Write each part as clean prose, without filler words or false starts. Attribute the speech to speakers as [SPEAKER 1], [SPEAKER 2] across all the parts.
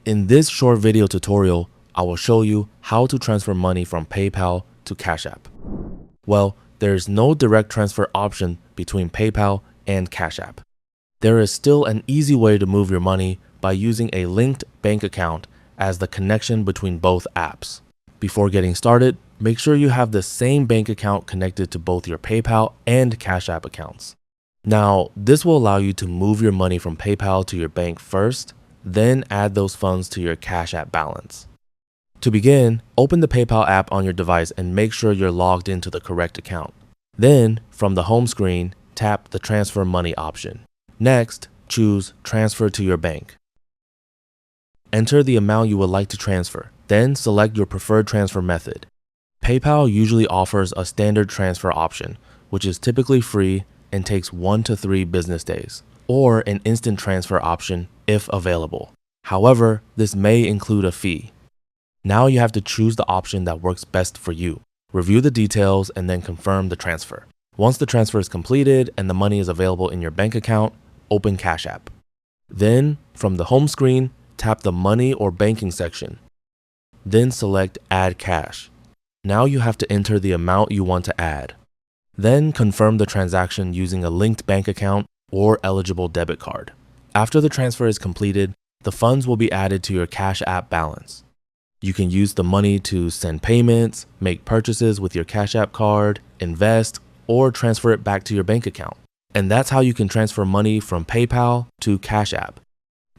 [SPEAKER 1] In this short video tutorial, I will show you how to transfer money from PayPal to Cash App. Well, there is no direct transfer option between PayPal and Cash App. There is still an easy way to move your money by using a linked bank account as the connection between both apps. Before getting started, make sure you have the same bank account connected to both your PayPal and Cash App accounts. Now, this will allow you to move your money from PayPal to your bank first, then add those funds to your Cash App balance. To begin, open the PayPal app on your device and make sure you're logged into the correct account. Then, from the home screen, tap the Transfer Money option. Next, choose Transfer to your bank. Enter the amount you would like to transfer, then select your preferred transfer method. PayPal usually offers a standard transfer option, which is typically free and takes 1 to 3 business days, or an instant transfer option if available. However, this may include a fee. Now you have to choose the option that works best for you. Review the details and then confirm the transfer. Once the transfer is completed and the money is available in your bank account, open Cash App. Then, from the home screen, tap the Money or Banking section. Then select Add Cash. Now you have to enter the amount you want to add. Then confirm the transaction using a linked bank account or eligible debit card. After the transfer is completed, the funds will be added to your Cash App balance. You can use the money to send payments, make purchases with your Cash App card, invest, or transfer it back to your bank account. And that's how you can transfer money from PayPal to Cash App.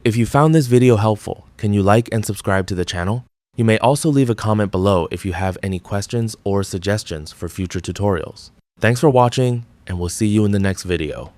[SPEAKER 1] If you found this video helpful, can you like and subscribe to the channel? You may also leave a comment below if you have any questions or suggestions for future tutorials. Thanks for watching, and we'll see you in the next video.